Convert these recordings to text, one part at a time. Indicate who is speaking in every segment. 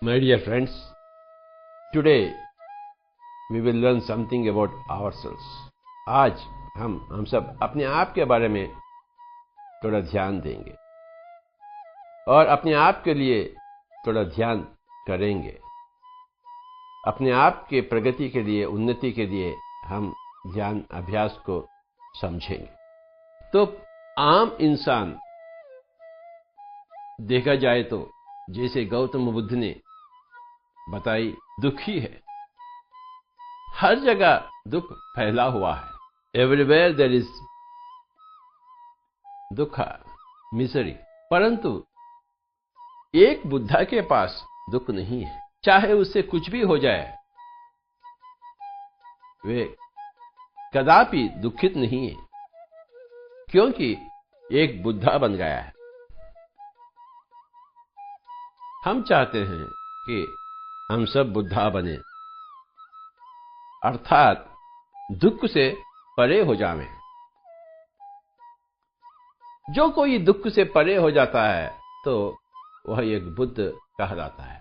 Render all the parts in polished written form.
Speaker 1: My dear friends, today we will learn something about ourselves. आज हम सब अपने आप के बारे में थोड़ा ध्यान देंगे और अपने आप के लिए थोड़ा ध्यान करेंगे। अपने आप के प्रगति के लिए, उन्नति के लिए हम ध्यान अभ्यास को समझेंगे। तो आम इंसान देखा जाए तो जैसे गौतम बुद्ध ने बताई, दुखी है। हर जगह दुख फैला हुआ है। एवरीवेयर देयर इज दुख, मिजरी। परंतु एक बुद्धा के पास दुख नहीं है। चाहे उससे कुछ भी हो जाए, वे कदापि दुखित नहीं है, क्योंकि एक बुद्धा बन गया है। हम चाहते हैं कि हम सब बुद्धा बने, अर्थात दुख से परे हो जावें। जो कोई दुख से परे हो जाता है तो वह एक बुद्ध कहलाता है।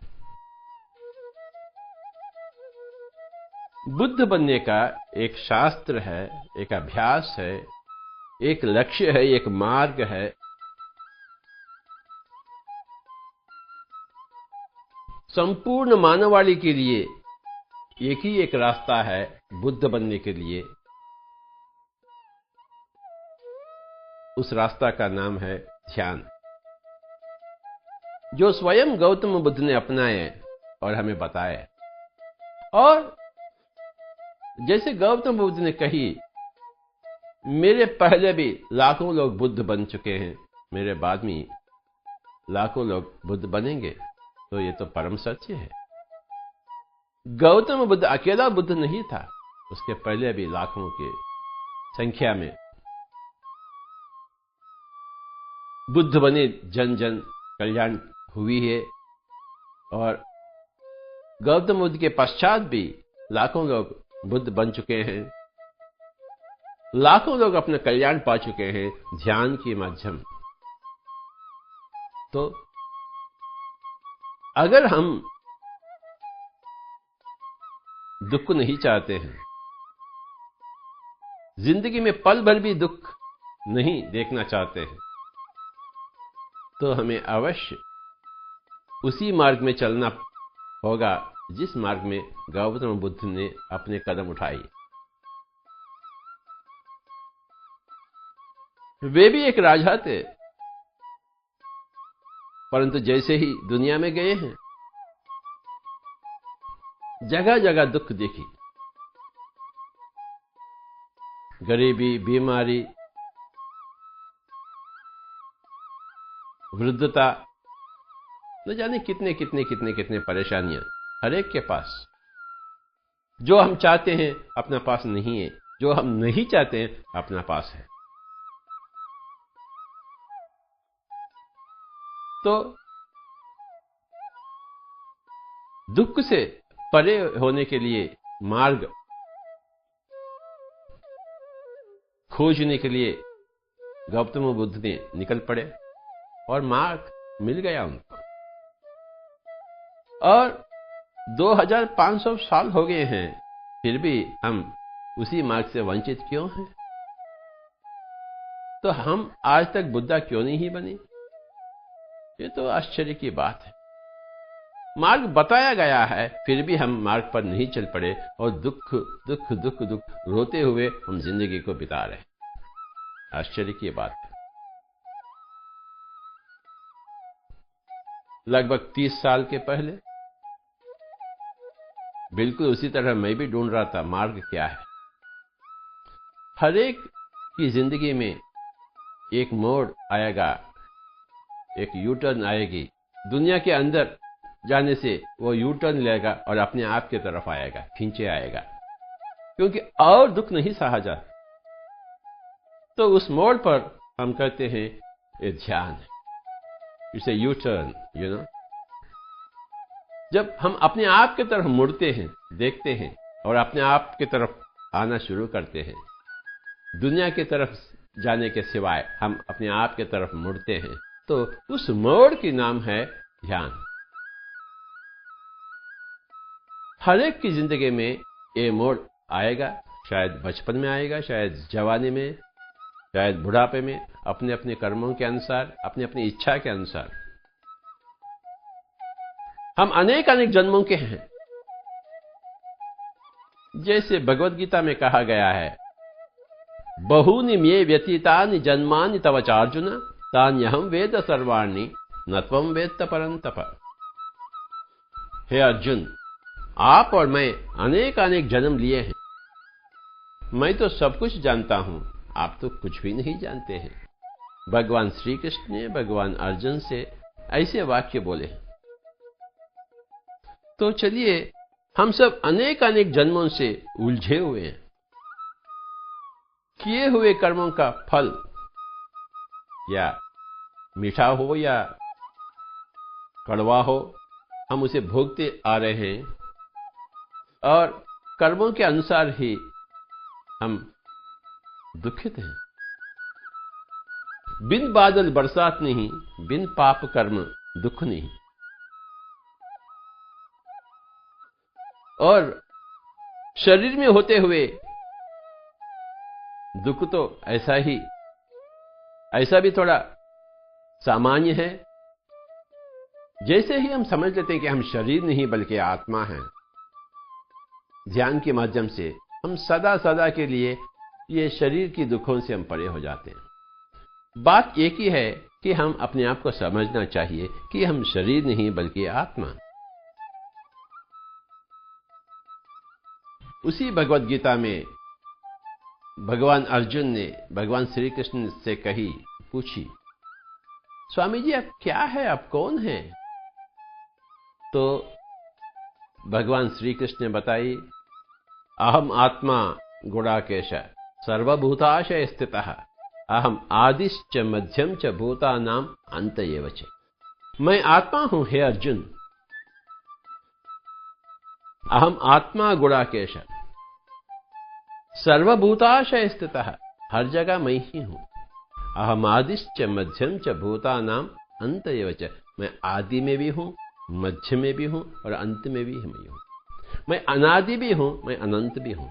Speaker 1: बुद्ध बनने का एक शास्त्र है, एक अभ्यास है, एक लक्ष्य है, एक मार्ग है। संपूर्ण मानवाళी के लिए एक रास्ता है बुद्ध बनने के लिए। उस रास्ता का नाम है ध्यान, जो स्वयं गौतम बुद्ध ने अपनाए और हमें बताए। और जैसे गौतम बुद्ध ने कही, मेरे पहले भी लाखों लोग बुद्ध बन चुके हैं, मेरे बाद में लाखों लोग बुद्ध बनेंगे। तो ये तो परम सत्य है। गौतम बुद्ध अकेला बुद्ध नहीं था, उसके पहले भी लाखों की संख्या में बुद्ध बने, जन जन कल्याण हुई है। और गौतम बुद्ध के पश्चात भी लाखों लोग बुद्ध बन चुके हैं। लाखों लोग अपना कल्याण पा चुके हैं ध्यान के माध्यम। तो अगर हम दुख नहीं चाहते हैं, जिंदगी में पल भर भी दुख नहीं देखना चाहते हैं, तो हमें अवश्य उसी मार्ग में चलना होगा जिस मार्ग में गौतम बुद्ध ने अपने कदम उठाए। वे भी एक राजा थे, परंतु जैसे ही दुनिया में गए हैं, जगह जगह दुख देखी। गरीबी, बीमारी, वृद्धता, न जाने कितने कितने कितने कितने परेशानियां हर एक के पास। जो हम चाहते हैं अपना पास नहीं है, जो हम नहीं चाहते हैं अपना पास है। तो दुख से परे होने के लिए मार्ग खोजने के लिए गौतम बुद्ध ने निकल पड़े और मार्ग मिल गया उनको। और 2500 साल हो गए हैं, फिर भी हम उसी मार्ग से वंचित क्यों हैं? तो हम आज तक बुद्धा क्यों नहीं बने? ये तो आश्चर्य की बात है। मार्ग बताया गया है, फिर भी हम मार्ग पर नहीं चल पड़े और दुख दुख दुख दुख रोते हुए हम जिंदगी को बिता रहे। आश्चर्य की बात है। लगभग 30 साल के पहले बिल्कुल उसी तरह मैं भी ढूंढ रहा था मार्ग क्या है। हर एक की जिंदगी में एक मोड़ आएगा, एक यू टर्न आएगी। दुनिया के अंदर जाने से वो यू टर्न लेगा और अपने आप की तरफ आएगा, खींचे आएगा, क्योंकि और दुख नहीं सहा जाता। तो उस मोड़ पर हम कहते हैं ये ध्यान है। It's a U turn, you know. जब हम अपने आप की तरफ मुड़ते हैं, देखते हैं और अपने आप की तरफ आना शुरू करते हैं, दुनिया की तरफ जाने के सिवाय हम अपने आप की तरफ मुड़ते हैं, तो उस मोड़ की नाम है ध्यान। हर एक की जिंदगी में ये मोड़ आएगा। शायद बचपन में आएगा, शायद जवानी में, शायद बुढ़ापे में, अपने अपने कर्मों के अनुसार, अपनी अपनी इच्छा के अनुसार। हम अनेक अनेक जन्मों के हैं। जैसे भगवत गीता में कहा गया है, बहूनि मे व्यतीतानि जन्मानि तव चार्जुन तान्यहं वेद सर्वाणि न त्वं वेत्त परन्तप। हे अर्जुन, आप और मैं अनेक अनेक जन्म लिए हैं। मैं तो सब कुछ जानता हूं, आप तो कुछ भी नहीं जानते हैं। भगवान श्री कृष्ण ने भगवान अर्जुन से ऐसे वाक्य बोले। तो चलिए, हम सब अनेक अनेक जन्मों से उलझे हुए हैं। किए हुए कर्मों का फल या मीठा हो या कड़वा हो, हम उसे भोगते आ रहे हैं और कर्मों के अनुसार ही हम दुखित हैं। बिन बादल बरसात नहीं, बिन पाप कर्म दुख नहीं। और शरीर में होते हुए दुख तो ऐसा भी थोड़ा सामान्य है। जैसे ही हम समझ लेते हैं कि हम शरीर नहीं बल्कि आत्मा हैं, ध्यान के माध्यम से हम सदा सदा के लिए ये शरीर की दुखों से हम परे हो जाते हैं। बात एक ही है कि हम अपने आप को समझना चाहिए कि हम शरीर नहीं बल्कि आत्मा। उसी भगवत गीता में भगवान अर्जुन ने भगवान श्री कृष्ण से पूछी, स्वामी जी आप क्या है, आप कौन हैं? तो भगवान श्री कृष्ण ने बताई, अहम आत्मा गुणाकेश सर्वभूताशय स्थितः अहम आदिश्च मध्यम च भूतानां अंत एव च। मैं आत्मा हूं हे अर्जुन। अहम आत्मा गुणाकेश सर्वभूताशय स्थितः, हर जगह मैं ही हूं। अहम आदिश्च मध्यम च भूतानां अंत एव च, मैं आदि में भी हूं, मध्य में भी हूं और अंत में भी मैं हूं। मैं अनादि भी हूं, मैं अनंत भी हूं।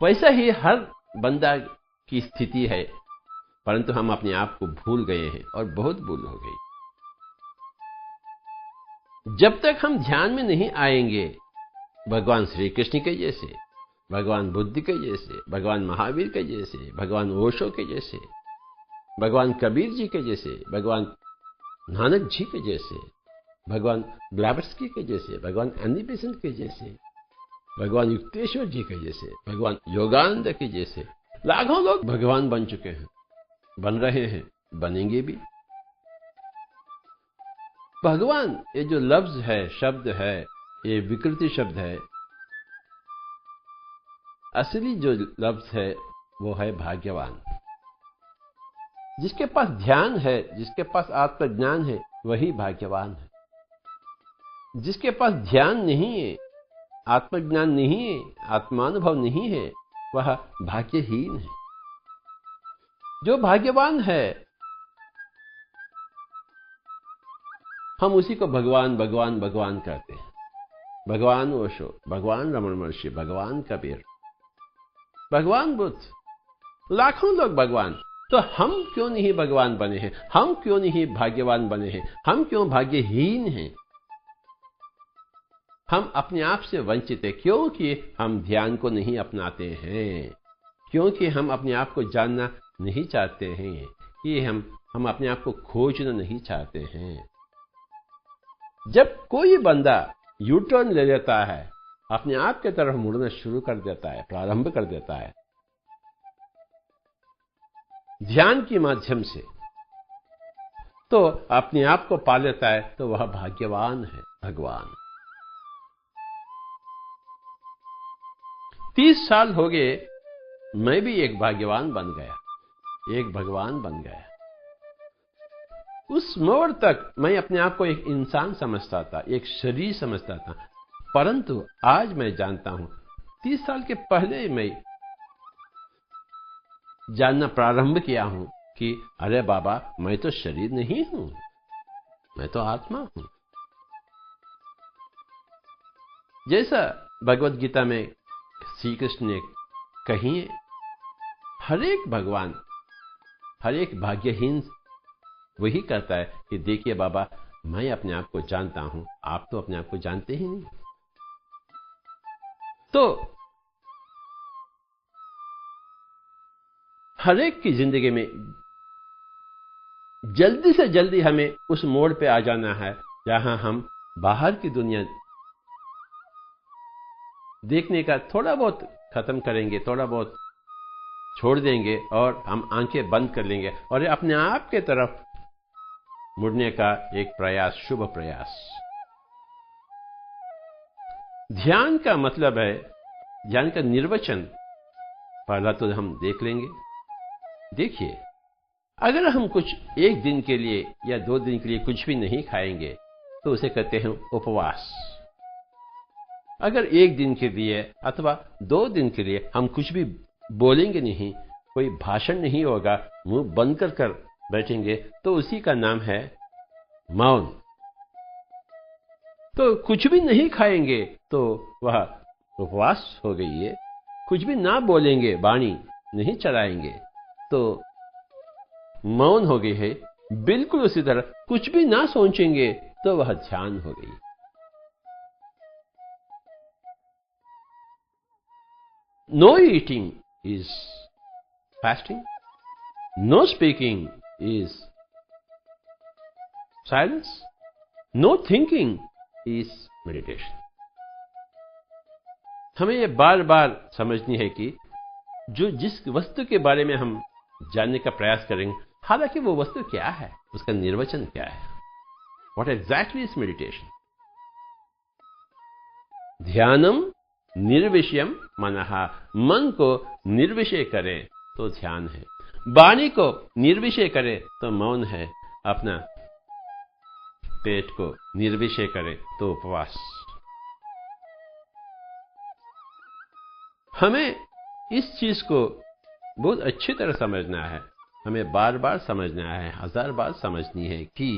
Speaker 1: वैसा ही हर बंदा की स्थिति है, परंतु हम अपने आप को भूल गए हैं और बहुत भूल हो गई। जब तक हम ध्यान में नहीं आएंगे भगवान श्री कृष्ण के जैसे, भगवान बुद्ध के जैसे, भगवान महावीर के जैसे, भगवान ओशो के जैसे, भगवान कबीर जी के जैसे, भगवान नानक जी के जैसे, भगवान ब्लावत्स्की के जैसे, भगवान एनी बेसेंट के जैसे, भगवान युक्तेश्वर जी के जैसे, भगवान योगानंद के जैसे लाखों लोग भगवान बन चुके हैं, बन रहे हैं, बनेंगे भी। भगवान ये जो लफ्ज है, शब्द है, ये विकृति शब्द है। असली जो लफ्ज है वो है भाग्यवान। जिसके पास ध्यान है, जिसके पास आत्मज्ञान है, वही भाग्यवान है। जिसके पास ध्यान नहीं है, आत्मज्ञान नहीं है, आत्मानुभव नहीं है, वह भाग्यहीन है। जो भाग्यवान है, हम उसी को भगवान भगवान भगवान कहते हैं। भगवान ओशो, भगवान रमण महर्षि, भगवान कबीर, भगवान बुद्ध, लाखों लोग भगवान। तो हम क्यों नहीं भगवान बने हैं? हम क्यों नहीं भाग्यवान बने हैं? हम क्यों भाग्यहीन हैं? हम अपने आप से वंचित हैं क्योंकि हम ध्यान को नहीं अपनाते हैं, क्योंकि हम अपने आप को जानना नहीं चाहते हैं, कि हम अपने आप को खोजना नहीं चाहते हैं। जब कोई बंदा यू टर्न ले लेता है, अपने आप की तरफ मुड़ना शुरू कर देता है, प्रारंभ कर देता है ध्यान के माध्यम से, तो अपने आप को पा लेता है, तो वह भाग्यवान है। भगवान 30 साल हो गए, मैं भी एक भाग्यवान बन गया, एक भगवान बन गया। उस मोड़ तक मैं अपने आप को एक इंसान समझता था, एक शरीर समझता था, परंतु आज मैं जानता हूं, 30 साल के पहले मैं जानना प्रारंभ किया हूं कि अरे बाबा, मैं तो शरीर नहीं हूं, मैं तो आत्मा हूं। जैसा भगवत गीता में श्री कृष्ण ने कही है, हर एक भगवान, हर एक भाग्यहीन वही कहता है कि देखिए बाबा, मैं अपने आप को जानता हूं, आप तो अपने आप को जानते ही नहीं। तो हर एक की जिंदगी में जल्दी से जल्दी हमें उस मोड़ पे आ जाना है जहां हम बाहर की दुनिया देखने का थोड़ा बहुत खत्म करेंगे, थोड़ा बहुत छोड़ देंगे और हम आंखें बंद कर लेंगे और अपने आप के तरफ मुड़ने का एक प्रयास, शुभ प्रयास। ध्यान का मतलब है, ध्यान का निर्वचन पहला तो हम देख लेंगे। देखिए, अगर हम कुछ एक दिन के लिए या 2 दिन के लिए कुछ भी नहीं खाएंगे तो उसे कहते हैं उपवास। अगर एक दिन के लिए अथवा 2 दिन के लिए हम कुछ भी बोलेंगे नहीं, कोई भाषण नहीं होगा, मुंह बंद कर बैठेंगे, तो उसी का नाम है मौन। तो कुछ भी नहीं खाएंगे तो वह उपवास हो गई है। कुछ भी ना बोलेंगे, वाणी नहीं चलाएंगे तो मौन हो गई है। बिल्कुल उसी तरह कुछ भी ना सोचेंगे तो वह ध्यान हो गई। No eating is fasting. No speaking is silence. No thinking is meditation. हमें ये बार बार समझनी है कि जिस वस्तु के बारे में हम जानने का प्रयास करेंगे, हालांकि वो वस्तु क्या है, उसका निर्वचन क्या है, What exactly is meditation? ध्यानम निर्विषयम मनः, मन को निर्विषय करे तो ध्यान है। वाणी को निर्विषय करे तो मौन है। अपना पेट को निर्विषय करे तो उपवास। हमें इस चीज को बहुत अच्छी तरह समझना है, हमें बार बार समझना है, 1000 बार समझनी है कि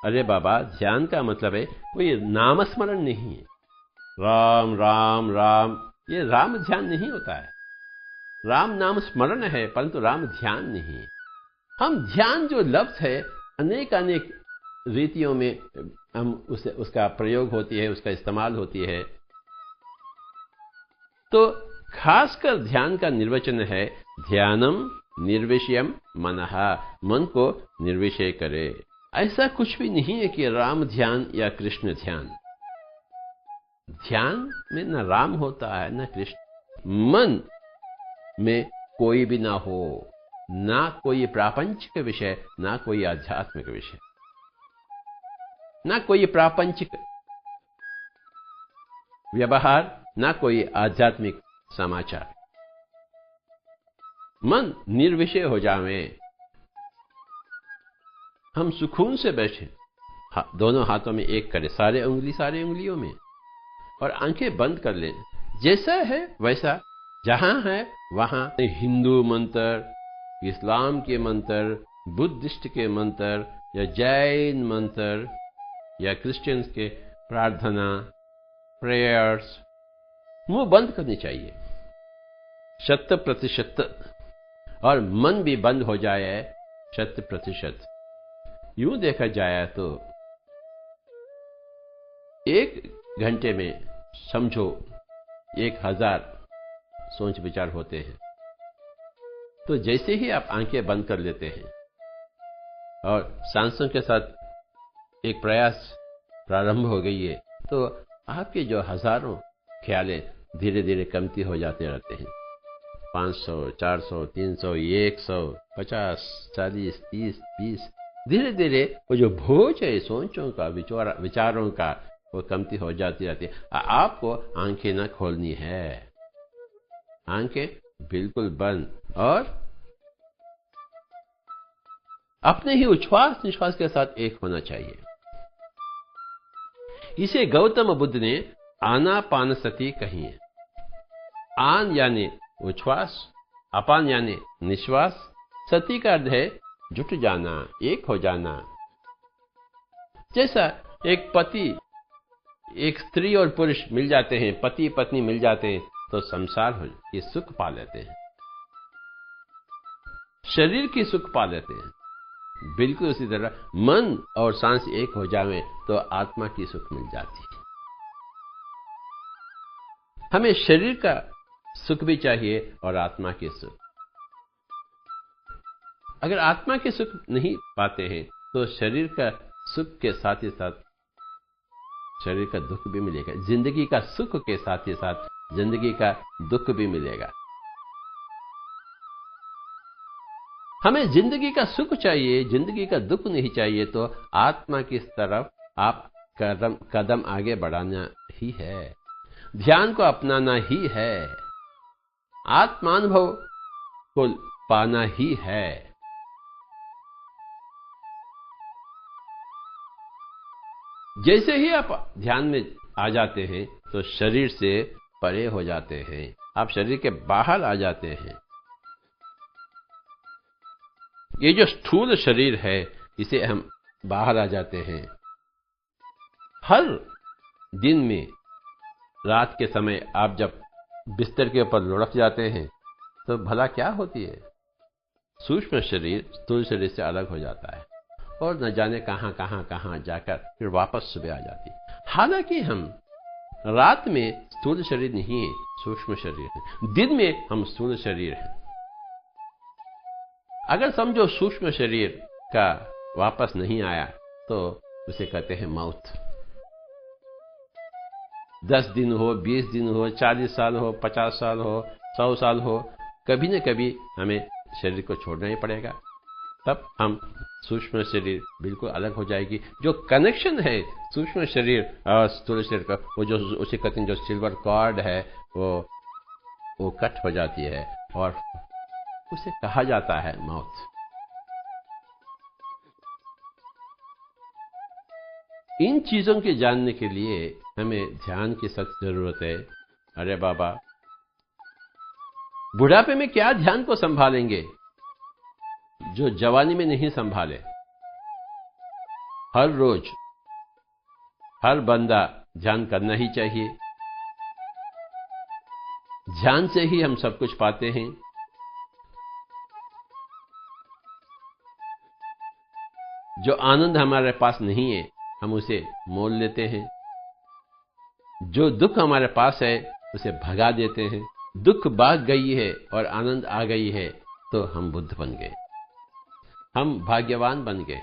Speaker 1: अरे बाबा, ध्यान का मतलब है कोई नामस्मरण नहीं है। राम राम राम, ये राम ध्यान नहीं होता है। राम नाम स्मरण है परंतु राम ध्यान नहीं है। हम ध्यान जो लफ्ज है, अनेक अनेक रीतियों में हम उसका प्रयोग होती है, उसका इस्तेमाल होती है। तो खासकर ध्यान का निर्वचन है ध्यानम निर्विषयम मनः, मन को निर्विषय करे। ऐसा कुछ भी नहीं है कि राम ध्यान या कृष्ण ध्यान। ध्यान में न राम होता है न कृष्ण। मन में कोई भी ना हो, ना कोई प्रापंचिक विषय, ना कोई आध्यात्मिक विषय, ना कोई प्रापंचिक व्यवहार, ना कोई आध्यात्मिक समाचार। मन निर्विषय हो जावे, हम सुकून से बैठे, दोनों हाथों में एक करें, सारे उंगलियों में, और आंखें बंद कर लें। जैसा है वैसा, जहां है वहां हिंदू मंत्र, इस्लाम के मंत्र, बुद्धिस्ट के मंत्र या जैन मंत्र या क्रिश्चियंस के प्रार्थना, प्रेयर्स मुंह बंद करनी चाहिए 100%, और मन भी बंद हो जाए 100%। यूं देखा जाए तो 1 घंटे में समझो 1000 सोच विचार होते हैं। तो जैसे ही आप आंखें बंद कर लेते हैं और सांसों के साथ एक प्रयास प्रारंभ हो गई है, तो आपके जो हजारों ख्यालें धीरे धीरे कमती हो जाते रहते हैं। 500, 400, 300, 100, 50, 40, 30, 20, धीरे धीरे वो जो बोझ है सोचों का, विचारों का, वो कमती हो जाती रहती है। आपको आंखें न खोलनी है, आंखें बिल्कुल बंद, और अपने ही उच्छ्वास निश्वास के साथ एक होना चाहिए। इसे गौतम बुद्ध ने आनापानसति कही है। आन यानी उच्छ्वास, अपान यानी निश्वास, सती का अर्थ है जुट जाना, एक हो जाना। जैसा एक पति एक स्त्री और पुरुष मिल जाते हैं, पति पत्नी मिल जाते हैं, तो संसार हो ये सुख पा लेते हैं, शरीर की सुख पा लेते हैं। बिल्कुल उसी तरह मन और सांस एक हो जावे तो आत्मा की सुख मिल जाती है। हमें शरीर का सुख भी चाहिए और आत्मा के सुख। अगर आत्मा के सुख नहीं पाते हैं तो शरीर का सुख के साथ ही साथ शरीर का दुख भी मिलेगा। जिंदगी का सुख के साथ ही साथ जिंदगी का दुख भी मिलेगा। हमें जिंदगी का सुख चाहिए, जिंदगी का दुख नहीं चाहिए, तो आत्मा की तरफ आप कदम आगे बढ़ाना ही है, ध्यान को अपनाना ही है, आत्मानुभव को पाना ही है। जैसे ही आप ध्यान में आ जाते हैं तो शरीर से परे हो जाते हैं, आप शरीर के बाहर आ जाते हैं। ये जो स्थूल शरीर है इसे हम बाहर आ जाते हैं। हर दिन में रात के समय आप जब बिस्तर के ऊपर लुढ़क जाते हैं तो भला क्या होती है? सूक्ष्म शरीर स्थूल शरीर से अलग हो जाता है और न जाने कहां जाकर फिर वापस सुबह आ जाती है। हालांकि हम रात में स्थूल शरीर नहीं है, सूक्ष्म शरीर है। दिन में हम स्थूल शरीर हैं। अगर समझो सूक्ष्म शरीर का वापस नहीं आया तो उसे कहते हैं मौत। 10 दिन हो, 20 दिन हो, 40 साल हो, 50 साल हो, 100 साल हो, कभी न कभी हमें शरीर को छोड़ना ही पड़ेगा। तब हम सूक्ष्म शरीर बिल्कुल अलग हो जाएगी। जो कनेक्शन है सूक्ष्म शरीर और स्थूल शरीर का, वो जो उसे कहते हैं जो सिल्वर कॉर्ड है वो कट हो जाती है और उसे कहा जाता है मौत। इन चीजों के जानने के लिए हमें ध्यान की सख्त जरूरत है। अरे बाबा, बुढ़ापे में क्या ध्यान को संभालेंगे जो जवानी में नहीं संभाले? हर रोज हर बंदा ध्यान करना ही चाहिए। ध्यान से ही हम सब कुछ पाते हैं। जो आनंद हमारे पास नहीं है हम उसे मोल लेते हैं। जो दुख हमारे पास है उसे भगा देते हैं। दुख भाग गई है और आनंद आ गई है तो हम बुद्ध बन गए, हम भाग्यवान बन गए।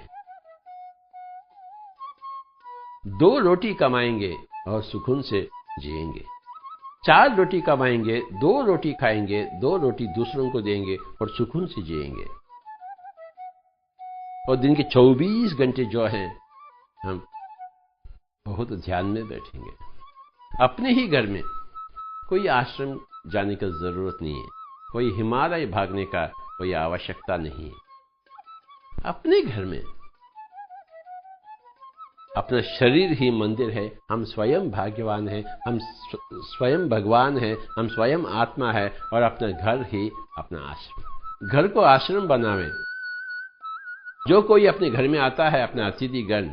Speaker 1: 2 रोटी कमाएंगे और सुकून से जिएंगे। 4 रोटी कमाएंगे, 2 रोटी खाएंगे, 2 रोटी दूसरों को देंगे और सुकून से जिएंगे। और दिन के 24 घंटे जो हैं हम बहुत ध्यान में बैठेंगे। अपने ही घर में, कोई आश्रम जाने की जरूरत नहीं है, कोई हिमालय भागने का कोई आवश्यकता नहीं है। अपने घर में अपना शरीर ही मंदिर है। हम स्वयं भाग्यवान हैं, हम स्वयं भगवान हैं, हम स्वयं आत्मा है और अपना घर ही अपना आश्रम। घर को आश्रम बनावें। जो कोई अपने घर में आता है, अपना अतिथिगण,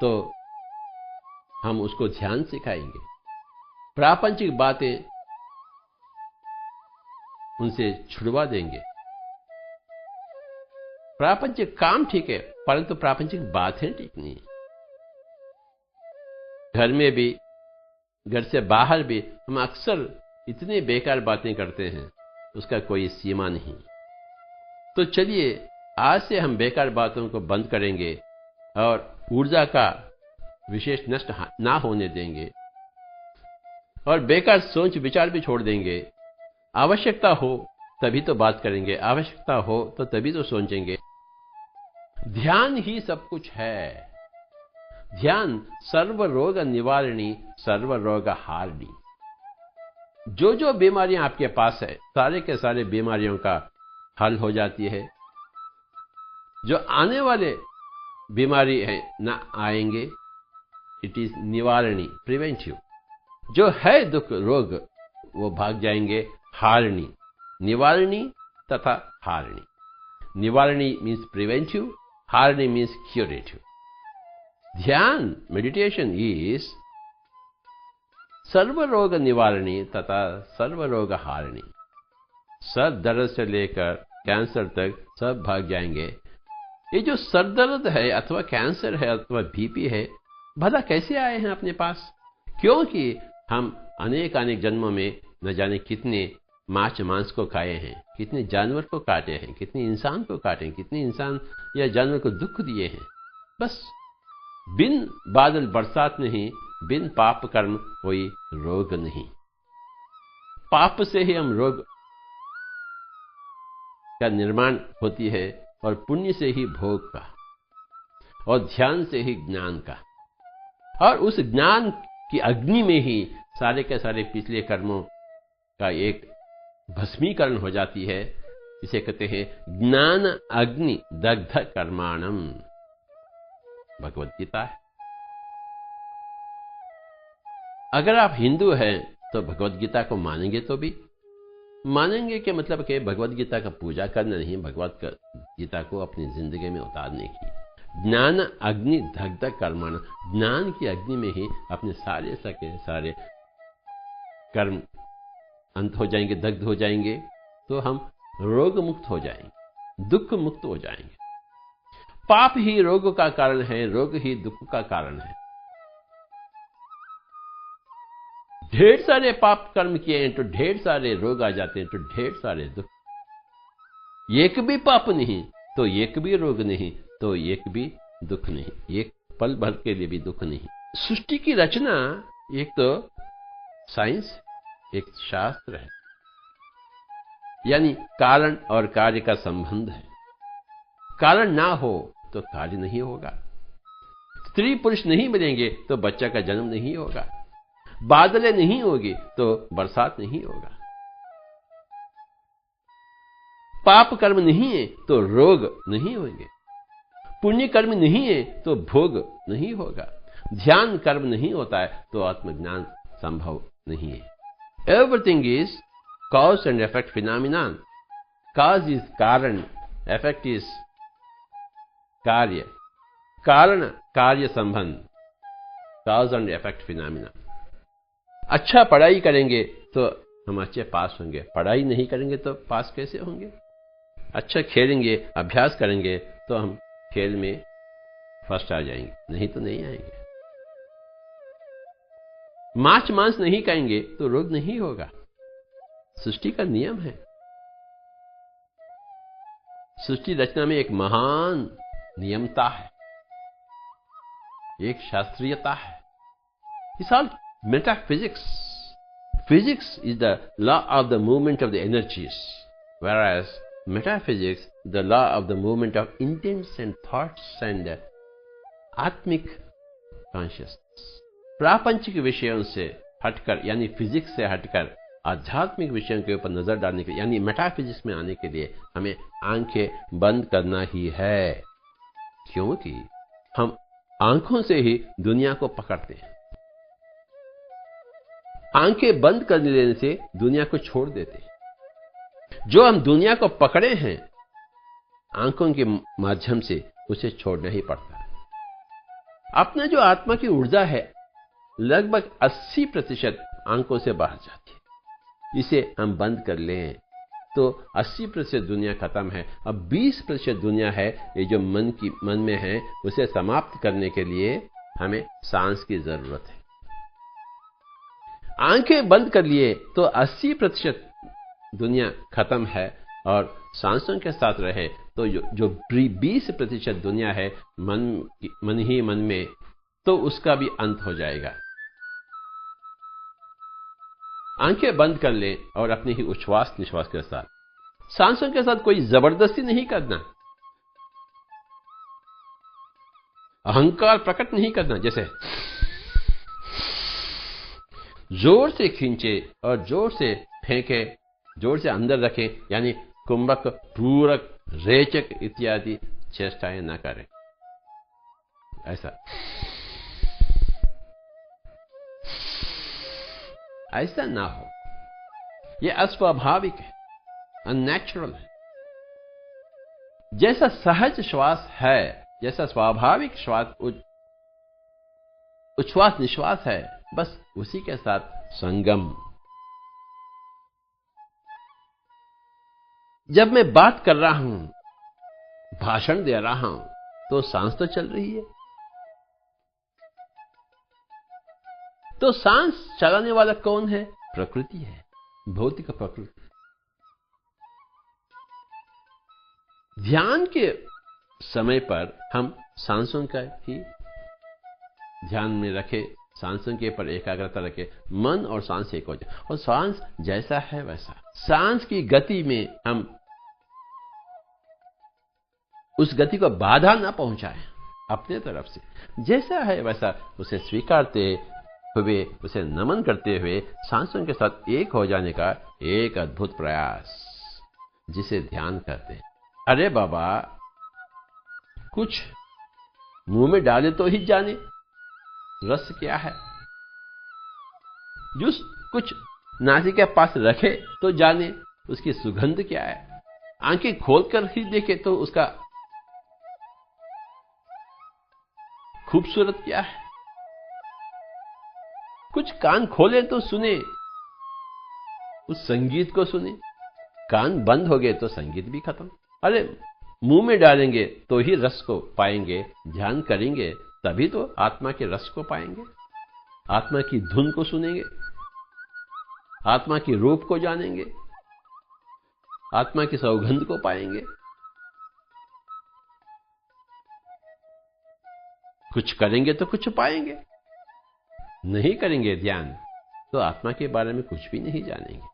Speaker 1: तो हम उसको ध्यान सिखाएंगे। प्रापंचिक बातें उनसे छुड़वा देंगे। प्रापंचिक काम ठीक है परंतु प्रापंचिक बातें ठीक नहीं। घर में भी, घर से बाहर भी हम अक्सर इतने बेकार बातें करते हैं, उसका कोई सीमा नहीं। तो चलिए आज से हम बेकार बातों को बंद करेंगे और ऊर्जा का विशेष नष्ट ना होने देंगे और बेकार सोच विचार भी छोड़ देंगे। आवश्यकता हो तभी तो बात करेंगे, आवश्यकता हो तो तभी तो सोचेंगे। ध्यान ही सब कुछ है। ध्यान सर्व रोग निवारणी, सर्व रोग हारणी। जो जो बीमारियां आपके पास है सारे के सारे बीमारियों का हल हो जाती है। जो आने वाले बीमारी है ना आएंगे, इट इज निवारणी, प्रिवेंटिव। जो है दुख रोग वो भाग जाएंगे, हारणी। निवारणी तथा हारणी। निवारणी मीन्स प्रिवेंटिव, हारणी मीन्स क्यूरेटिव। ध्यान, मेडिटेशन इज सर्वरोग निवारणी तथा सर्वरोग हारिणी। सर दर्द से लेकर कैंसर तक सब भाग जाएंगे। ये जो सर दर्द है अथवा कैंसर है अथवा बीपी है, भला कैसे आए हैं अपने पास? क्योंकि हम अनेक जन्मों में न जाने कितने मांस को खाए हैं, कितने जानवर को काटे हैं, कितने इंसान को काटे हैं, कितने इंसान या जानवर को दुख दिए हैं। बस बिन बादल बरसात नहीं, बिन पाप कर्म कोई रोग नहीं। पाप से ही हम रोग का निर्माण होती है और पुण्य से ही भोग का, और ध्यान से ही ज्ञान का, और उस ज्ञान की अग्नि में ही सारे के सारे पिछले कर्मों का एक भस्मीकरण हो जाती है। इसे कहते हैं ज्ञान अग्नि दग्ध कर्माणम, भगवत गीता है। अगर आप हिंदू हैं तो भगवत गीता को मानेंगे, तो भी मानेंगे कि मतलब कि भगवत गीता का पूजा करना नहीं, भगवत गीता को अपनी जिंदगी में उतारने की। ज्ञान अग्नि दग्ध कर्माण, ज्ञान की अग्नि में ही अपने सारे सके सारे कर्म अंत हो जाएंगे, दग्ध हो जाएंगे, तो हम रोग मुक्त हो जाएंगे, दुख मुक्त हो जाएंगे। पाप ही रोग का कारण है, रोग ही दुख का कारण है। ढेर सारे पाप कर्म किए हैं तो ढेर सारे रोग आ जाते हैं, तो ढेर सारे दुख। एक भी पाप नहीं तो एक भी रोग नहीं, तो एक भी दुख नहीं, एक पल भर के लिए भी दुख नहीं। सृष्टि की रचना एक तो साइंस, एक शास्त्र है, यानी कारण और कार्य का संबंध है। कारण ना हो तो कार्य नहीं होगा। स्त्री पुरुष नहीं मिलेंगे तो बच्चा का जन्म नहीं होगा। बादलें नहीं होगी तो बरसात नहीं होगा। पाप कर्म नहीं है तो रोग नहीं होंगे। पुण्य कर्म नहीं है तो भोग नहीं होगा। ध्यान कर्म नहीं होता है तो आत्मज्ञान संभव नहीं है। Everything is cause and effect phenomenon. Cause is कारण, इफेक्ट इज कार्य, कारण कार्य संबंध, कॉज एंड इफेक्ट फिनोमिनन। अच्छा पढ़ाई करेंगे तो हम अच्छे पास होंगे, पढ़ाई नहीं करेंगे तो पास कैसे होंगे? अच्छा खेलेंगे, अभ्यास करेंगे तो हम खेल में फर्स्ट आ जाएंगे, नहीं तो नहीं आएंगे। मांस नहीं खाएंगे तो रोग नहीं होगा। सृष्टि का नियम है। सृष्टि रचना में एक महान नियमता है, एक शास्त्रीयता है। It's all metaphysics. Physics is the law of the movement of the energies, whereas metaphysics is the law of the movement of intents and thoughts and आत्मिक consciousness. प्रापंचिक विषयों से हटकर, यानी फिजिक्स से हटकर आध्यात्मिक विषयों के ऊपर नजर डालने के लिए, यानी मेटाफिजिक्स में आने के लिए हमें आंखें बंद करना ही है, क्योंकि हम आंखों से ही दुनिया को पकड़ते हैं। आंखें बंद कर लेने से दुनिया को छोड़ देते हैं। जो हम दुनिया को पकड़े हैं आंखों के माध्यम से, उसे छोड़ना ही पड़ता है। अपना जो आत्मा की ऊर्जा है लगभग 80% आंखों से बाहर जाती है। इसे हम बंद कर लें तो 80% दुनिया खत्म है। अब 20% दुनिया है, ये जो मन में है, उसे समाप्त करने के लिए हमें सांस की जरूरत है। आंखें बंद कर लिए तो 80% दुनिया खत्म है, और सांसों के साथ रहे तो जो 20% दुनिया है मन ही मन में, तो उसका भी अंत हो जाएगा। आंखें बंद कर ले और अपने ही उच्छ्वास निश्वास के साथ, सांसों के साथ कोई जबरदस्ती नहीं करना, अहंकार प्रकट नहीं करना। जैसे जोर से खींचे और जोर से फेंके, जोर से अंदर रखें, यानी कुंभक, पूरक, रेचक इत्यादि चेष्टाएं न करें। ऐसा ना हो। यह अस्वाभाविक है, अननेचुरल है। जैसा सहज श्वास है, जैसा स्वाभाविक श्वास उच्छ्वास निश्वास है, बस उसी के साथ संगम। जब मैं बात कर रहा हूं, भाषण दे रहा हूं, तो सांस तो चल रही है। तो सांस चलाने वाला कौन है? प्रकृति है, भौतिक प्रकृति। ध्यान के समय पर हम सांसों का ही ध्यान में रखे, सांसों के पर एकाग्रता रखे, मन और सांस एक हो जाए, और सांस जैसा है वैसा। सांस की गति में हम उस गति को बाधा ना पहुंचाएं, अपने तरफ से जैसा है वैसा उसे स्वीकारते हुए, उसे नमन करते हुए सांसों के साथ एक हो जाने का एक अद्भुत प्रयास, जिसे ध्यान कहते हैं। अरे बाबा, कुछ मुंह में डाले तो ही जाने रस क्या है, जूस कुछ नासिका के पास रखे तो जाने उसकी सुगंध क्या है, आंखें खोलकर ही देखे तो उसका खूबसूरत क्या है, कुछ कान खोले तो सुने, उस संगीत को सुने। कान बंद हो गए तो संगीत भी खत्म। अरे मुंह में डालेंगे तो ही रस को पाएंगे, ध्यान करेंगे तभी तो आत्मा के रस को पाएंगे, आत्मा की धुन को सुनेंगे, आत्मा की रूप को जानेंगे, आत्मा की सौगंध को पाएंगे। कुछ करेंगे तो कुछ पाएंगे, नहीं करेंगे ध्यान तो आत्मा के बारे में कुछ भी नहीं जानेंगे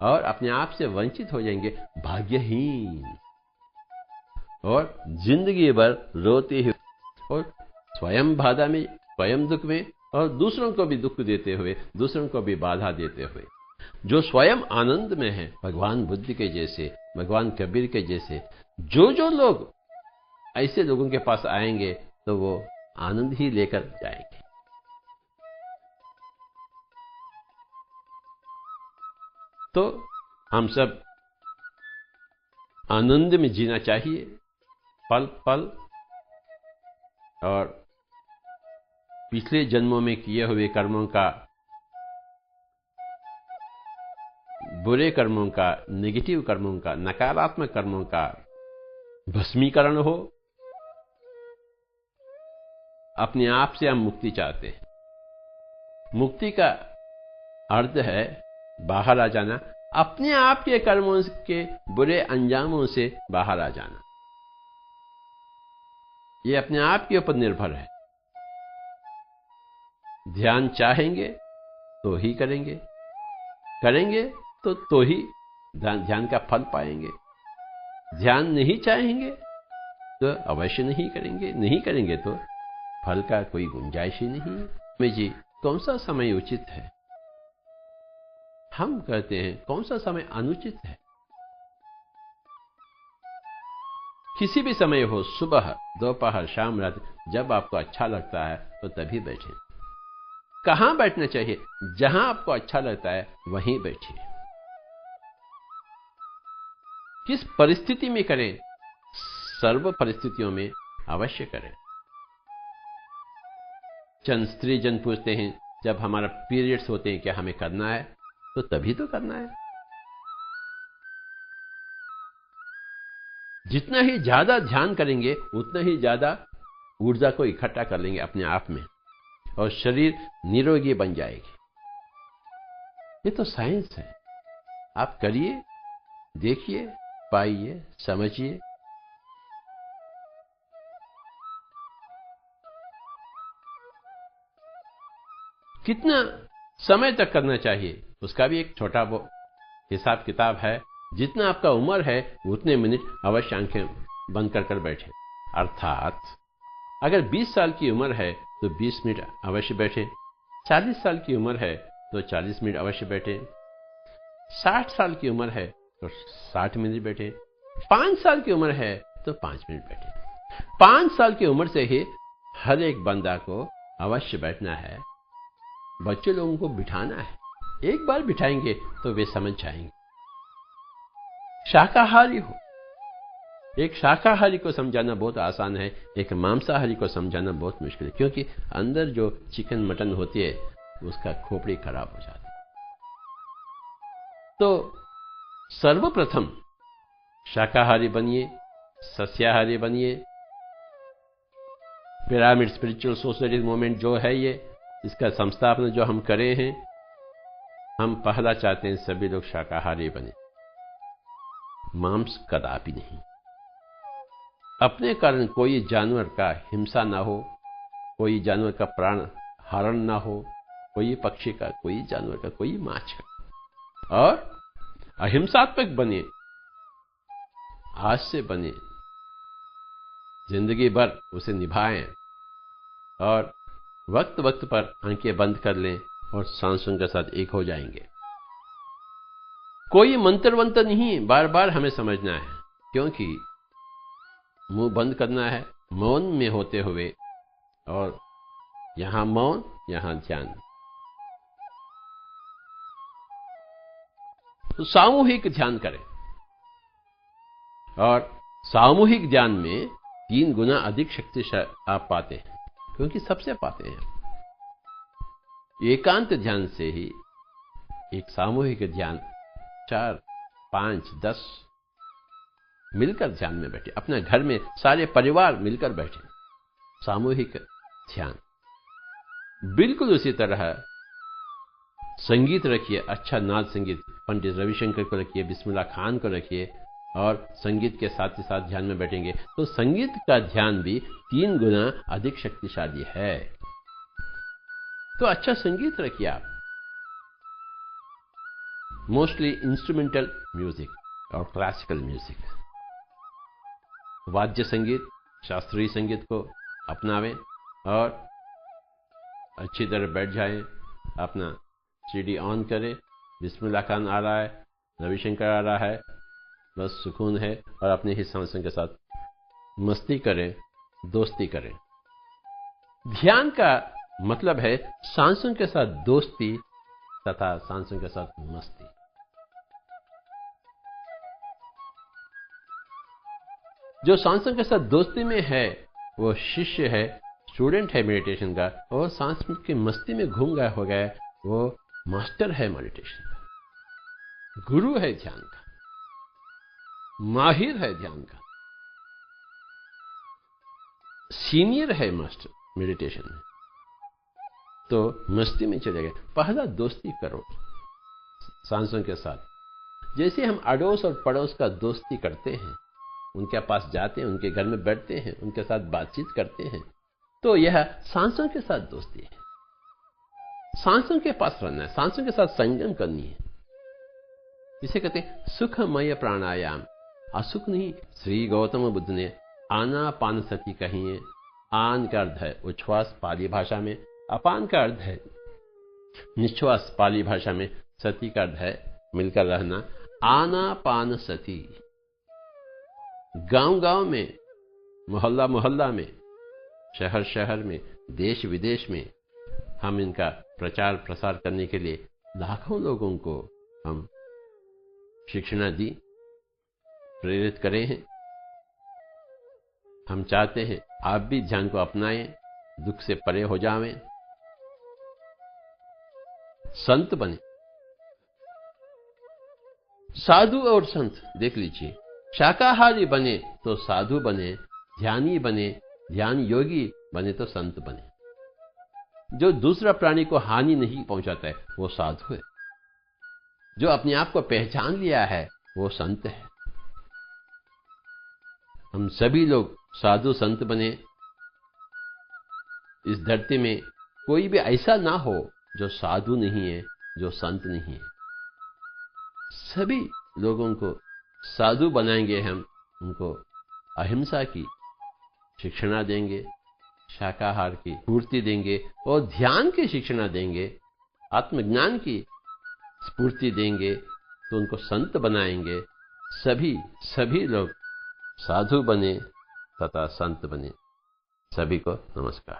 Speaker 1: और अपने आप से वंचित हो जाएंगे, भाग्यहीन, और जिंदगी भर रोते हुए और स्वयं बाधा में, स्वयं दुख में, और दूसरों को भी दुख देते हुए, दूसरों को भी बाधा देते हुए। जो स्वयं आनंद में है, भगवान बुद्ध के जैसे, भगवान कबीर के जैसे, जो लोग ऐसे लोगों के पास आएंगे तो वो आनंद ही लेकर जाएंगे। तो हम सब आनंद में जीना चाहिए, पल पल, और पिछले जन्मों में किए हुए कर्मों का, बुरे कर्मों का, नेगेटिव कर्मों का, नकारात्मक कर्मों का भस्मीकरण हो। अपने आप से हम मुक्ति चाहते हैं। मुक्ति का अर्थ है बाहर आ जाना, अपने आप के कर्मों के बुरे अंजामों से बाहर आ जाना। ये अपने आप के ऊपर निर्भर है। ध्यान चाहेंगे तो ही करेंगे, करेंगे तो ही ध्यान का फल पाएंगे। ध्यान नहीं चाहेंगे तो अवश्य नहीं करेंगे, नहीं करेंगे तो फल का कोई गुंजाइश ही नहीं है। में जी, कौन सा समय उचित है? हम कहते हैं कौन सा समय अनुचित है। किसी भी समय हो, सुबह, दोपहर, शाम, रात, जब आपको अच्छा लगता है तो तभी बैठें। कहां बैठना चाहिए? जहां आपको अच्छा लगता है वहीं बैठिए। किस परिस्थिति में करें? सर्व परिस्थितियों में अवश्य करें। चंद स्त्री जन पूछते हैं, जब हमारा पीरियड्स होते हैं क्या हमें करना है? तो तभी तो करना है। जितना ही ज्यादा ध्यान करेंगे उतना ही ज्यादा ऊर्जा को इकट्ठा कर लेंगे अपने आप में और शरीर निरोगी बन जाएगी। ये तो साइंस है। आप करिए, देखिए, पाइए, समझिए। कितना समय तक करना चाहिए उसका भी एक छोटा हिसाब किताब है। जितना आपका उम्र है उतने मिनट अवश्य आंखें बंद कर बैठे। अर्थात अगर 20 साल की उम्र है तो 20 मिनट अवश्य बैठे, 40 साल की उम्र है तो 40 मिनट अवश्य बैठे, 60 साल की उम्र है तो 60 मिनट बैठे, 5 साल की उम्र है तो 5 मिनट बैठे। 5 साल की उम्र से ही हर एक बंदा को अवश्य बैठना है। बच्चे लोगों को बिठाना है। एक बार बिठाएंगे तो वे समझ जाएंगे। शाकाहारी हो, एक शाकाहारी को समझाना बहुत आसान है, एक मांसाहारी को समझाना बहुत मुश्किल है, क्योंकि अंदर जो चिकन मटन होती है उसका खोपड़ी खराब हो जाती। तो सर्वप्रथम शाकाहारी बनिए, सस्याहारी बनिए। पिरामिड स्पिरिचुअल सोसाइटी मूवमेंट जो है ये, इसका संस्थापना जो हम करे हैं, हम पहला चाहते हैं सभी लोग शाकाहारी बने, मांस कदापि नहीं। अपने कारण कोई जानवर का हिंसा ना हो, कोई जानवर का प्राण हरण ना हो, कोई पक्षी का, कोई जानवर का, कोई माछ का। और अहिंसात्मक बने, आज से बने, जिंदगी भर उसे निभाएं और वक्त वक्त पर आंखें बंद कर लें और सांसों के साथ एक हो जाएंगे। कोई मंत्र वंत्र नहीं बार बार हमें समझना है, क्योंकि मुंह बंद करना है मौन में होते हुए, और यहां मौन, यहां ध्यान। तो सामूहिक ध्यान करें, और सामूहिक ध्यान में 3 गुना अधिक शक्ति आप पाते हैं, क्योंकि सबसे पाते हैं। एकांत ध्यान से ही एक सामूहिक ध्यान 4, 5, 10 मिलकर ध्यान में बैठे, अपने घर में सारे परिवार मिलकर बैठे, सामूहिक ध्यान। बिल्कुल उसी तरह संगीत रखिए, अच्छा नाद संगीत, पंडित रविशंकर को रखिए, बिस्मिल्लाह खान को रखिए, और संगीत के साथ ही साथ ध्यान में बैठेंगे तो संगीत का ध्यान भी 3 गुना अधिक शक्तिशाली है। तो अच्छा संगीत रखिए आप, मोस्टली इंस्ट्रूमेंटल म्यूजिक और क्लासिकल म्यूजिक, वाद्य संगीत, शास्त्रीय संगीत को अपनावें और अच्छी तरह बैठ जाएं, अपना सीडी ऑन करें, बिस्मिल्लाह खान आ रहा है, रविशंकर आ रहा है, बस सुकून है, और अपने ही सांसों के साथ मस्ती करें, दोस्ती करें। ध्यान का मतलब है सांसों के साथ दोस्ती तथा सांसों के साथ मस्ती। जो सांसों के साथ दोस्ती में है वो शिष्य है, स्टूडेंट है मेडिटेशन का, और सांस की मस्ती में घूम गया हो गया वो मास्टर है मेडिटेशन का, गुरु है ध्यान का, माहिर है ध्यान का, सीनियर है मास्टर मेडिटेशन में। तो मस्ती में चले गए। पहला दोस्ती करो सांसों के साथ, जैसे हम अड़ोस और पड़ोस का दोस्ती करते हैं, उनके पास जाते हैं, उनके घर में बैठते हैं, उनके साथ बातचीत करते हैं, तो यह सांसों के साथ दोस्ती है। सांसों के पास रहना है, सांसों के साथ संगम करनी है। इसे कहते हैं सुखमय प्राणायाम। असुख नहीं। श्री गौतम बुद्ध ने आनापान सति कही है। आन का अर्थ है उच्छ्वास पाली भाषा में, अपान का अर्थ है निश्वास पाली भाषा में, सति का अर्थ है मिलकर रहना। आनापान सति गांव गांव में, मोहल्ला मोहल्ला में, शहर शहर में, देश विदेश में हम इनका प्रचार प्रसार करने के लिए लाखों लोगों को हम शिक्षा दी, प्रेरित करे हैं। हम चाहते हैं आप भी ध्यान को अपनाएं, दुख से परे हो जावें, संत बने। साधु और संत देख लीजिए, शाकाहारी बने तो साधु बने, ध्यानी बने, ध्यान योगी बने तो संत बने। जो दूसरा प्राणी को हानि नहीं पहुंचाता है वो साधु है। जो अपने आप को पहचान लिया है वो संत है। हम सभी लोग साधु संत बने। इस धरती में कोई भी ऐसा ना हो जो साधु नहीं है, जो संत नहीं है। सभी लोगों को साधु बनाएंगे हम, उनको अहिंसा की शिक्षा देंगे, शाकाहार की पूर्ति देंगे और ध्यान की शिक्षा देंगे, आत्मज्ञान की स्फूर्ति देंगे, तो उनको संत बनाएंगे। सभी लोग साधु बने तथा संत बने। सभी को नमस्कार।